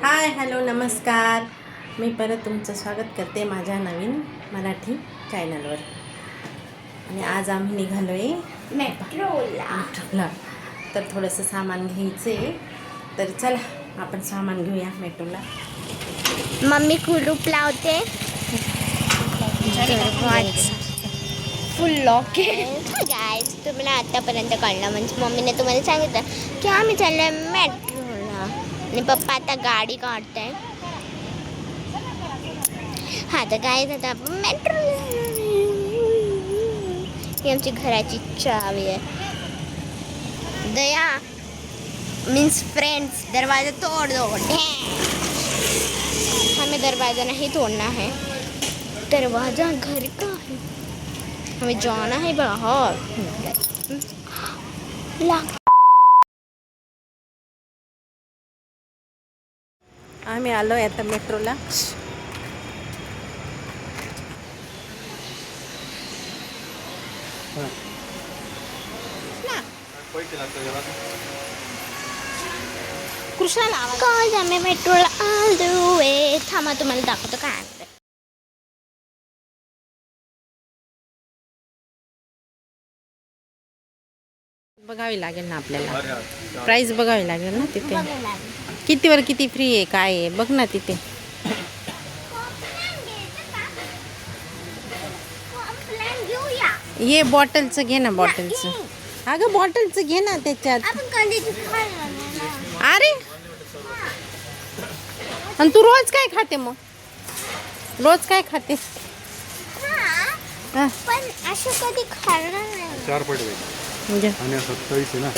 Hi hello नमस्कार. मी परत तुमचं स्वागत करते माझ्या नवीन मराठी चॅनलवर. आणि आज आम्ही निघालो आहे मेट्रोला. तर थोडंसं सामान घ्यायचं आहे. तर चला आपण सामान घेऊया मेट्रोला. मम्मी कुलूप लावते. फुल लॉक आहे. गाईज तुम्हाला आतापर्यंत कळलं म्हणजे मम्मीने तुम्हाला सांगितलं की आम्ही चाललोय मेट्रोला आणि पप्पा आता गाडी काढताय. हा तर गाईज आता आपण मेट्रोला. ही आमची घराची चावी आहे. दया मीन्स फ्रेंड्स दरवाजा तोड़ दो. हमें दरवाजा नहीं तोड़ना है, दरवाजा घर का है, हमें जाना है बाहर. आम्ही आलो आहे आता मेट्रोला. कृष्णाला काय आम्ही मेट्रोला आलोय. थांबा तुम्हाला दाखवतो काय आणतं. बघावी लागेल ना आपल्याला. प्राईस बघावी लागेल ना तिथे. कितीवर किती फ्री आहे काय आहे बघ ना तिथे. ये बॉटलचं घे ना बॉटलचं. अगं बॉटलचं घे ना त्याच्यात. अरे आणि तू रोज काय खाते मग. रोज काय खाते. पण असं कधी खाणार नाही. 4 पट म्हणजे आणि 27 आहे ना.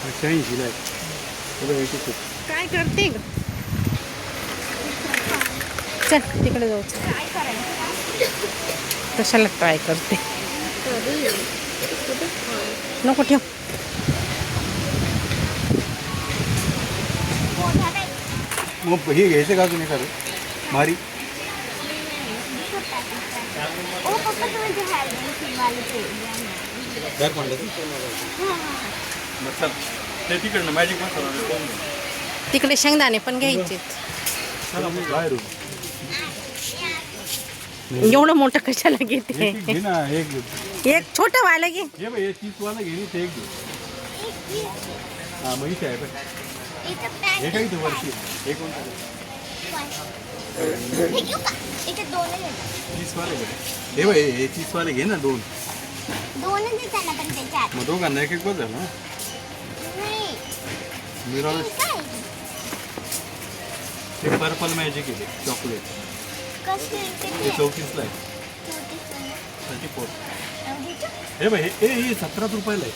86 ला काय करते ग. चल तिकडे जाऊ. कशाला ट्राय करते. नको ठेव. मग हे घ्यायचं का अजून एखादं मारी. ते तिकडनं मॅजिक तिकडे शेंगदाणे पण घ्यायचे. बाहेर एवढं मोठं कशाला घेते. घे ना. एक छोटं वालं घे. हे बाई 30 वाला घे ना. ते एक घे. हा मग इथे आहे पण हे काही ते वरती हे कोणतं 30 वाले घे. हे बाई हे 30 वाले घे ना. दोन मग दोघांना एक एक बस झालं ना. मिरॉल ते पर्पल मॅजिक आहे चॉकलेट. हे 34 ला आहे. 34. हे बाई हे 17 रुपयाला आहे.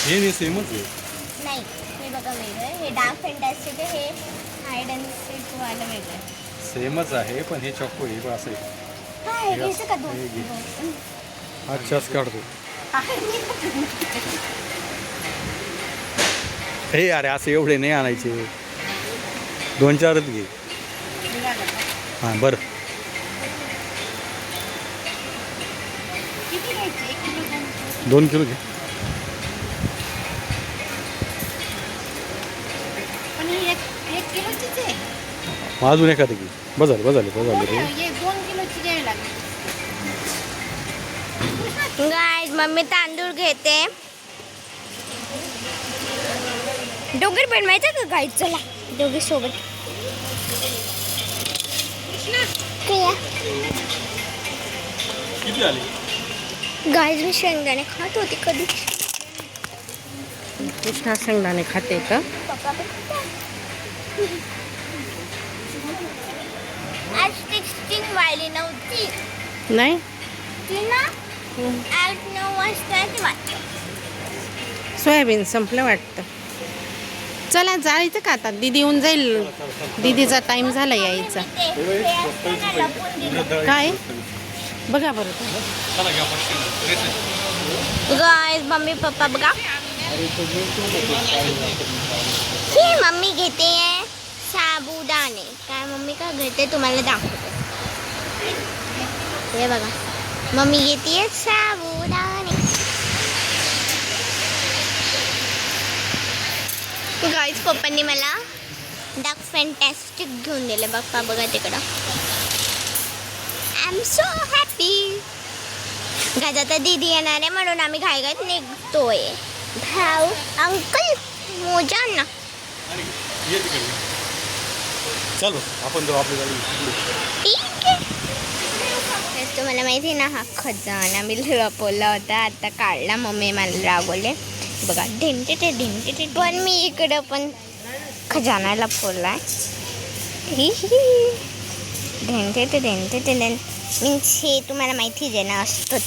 हे सेमच आहे. नाही हे बघा वेगळं. हे डार्क फॅन्टॅस्टिक आहे. हे हाईड अँड सीक वाला वेगळं आहे. सेमच आहे पण हे चॉको हे असं आहे. हे घ्यायचं का दोन. अच्छाच काढतो. हे अरे असे एवढे नाही आणायचे. 2-4च घे. हां बरं. किती घ्यायचे. 2 किलो घे. पण ही एक किलोचीच आहे. अजून एखादं घे. बस झालं रे. 2 किलोची घ्यावी लागेल. गाईज मम्मी तांदूळ घेते. डोंगर पण माहिती का गाईज. चला दोघे सोबत. किती आले. गाईज मी शेंगदाणे खात होती कधी. कृष्णा शेंगदाणे खाते का. पप्पा पण आज टेस्टिंग वाली नव्हती. नाही ती ना 8-9 वाजता वाटतं. सोयाबीन संपलं वाटतं. चला जायचं का आता. दीदी येऊन जाईल. दीदीचा टाइम झाला यायचा. काय बघा बरं. गाईज मम्मी पप्पा बघा. ही मम्मी घेते साबुदाणे. काय मम्मी का घेते तुम्हाला दाखवते. हे बघा मम्मी घेते साबुदाणे. गाईज पप्पांनी मला डार्क फॅन्टॅस्टिक घेऊन दिले. बघा बघा तिकडं. I am so happy. गाज आता दीदी येणार आहे म्हणून आम्ही घाईघाईत निघतोय. भाऊ अंकल मोजा ना. चलो आपण जाऊ आपली गाडी. ठीक आहे. तेच तुम्हाला माहिती ना हा खजाना मी लपवला होता. आता काढला. मम्मी मला रागवले. बघा ढेंटे पण मी इकडं पण खजाना लपवलाय. ढेंटे मीन्स हे तुम्हाला माहितीच आहे ना असतोच.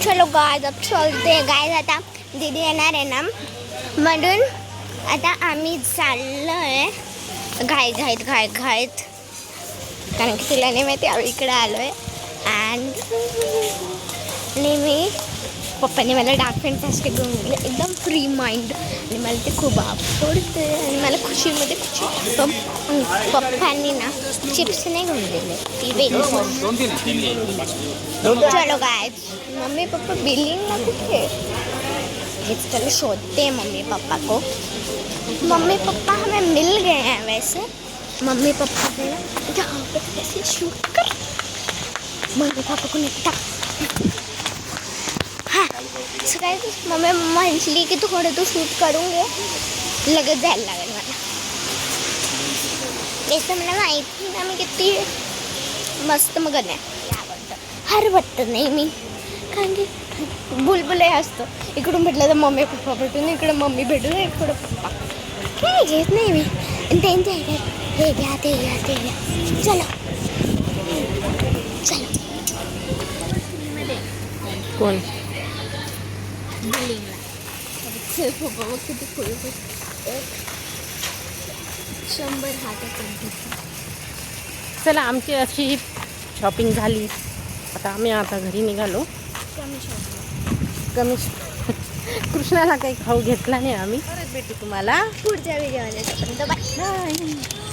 चलो गाइस अब चलते. गाइस आता दीदी येणार आहे ना म्हणून आता आम्ही चाललोय घाईत कारण की तिला नाही माहिती आम्ही इकडे आलोय. अँड मी पप्पाने मला डार्क फॅन्टॅस्टिक घेऊन दिले. एकदम फ्री माइंड आणि मला ते खूप आवडते आणि मला खुशीमध्ये खुशी. पप्पांनी ना चिप्स नाही घेऊन दिले. ती वेगळी. चलो गाइस मम्मी पापा बिलिंगला कुठे. हेच चलो शोधते मम्मी पापा को. मम्मी पापा हमें मिल गए हैं वैसे. मम्मी पापा ने यहाँ पे ऐसे शूट कर. मम्मी पापा को निपटा. हाँ सकाळी मम्मी म्हटली की थोडं तू शूट करून घे. लगेच जायला लागेल मला. त्याचं मला माहिती ना मी किती मस्त मग नाही हरवत नाही मी. कारण की बुलबुलही असतो. इकडून भेटलं तर मम्मी पप्पा भेटून इकडं मम्मी भेटून इकडं पप्पा. काय घेत नाही मी. आणि त्यांच्या हे घ्या ते घ्या ते घ्या. चलो कोण बिलिंगला पप्पा मग किती फुल 100 हातात. चला आमची अशी शॉपिंग झाली. आता घरी निघालो. कमी कृष्णाला काही खाऊ घेतला नाही आम्ही. परत भेटू तुम्हाला पुढच्या व्हिडिओमध्ये. बाय.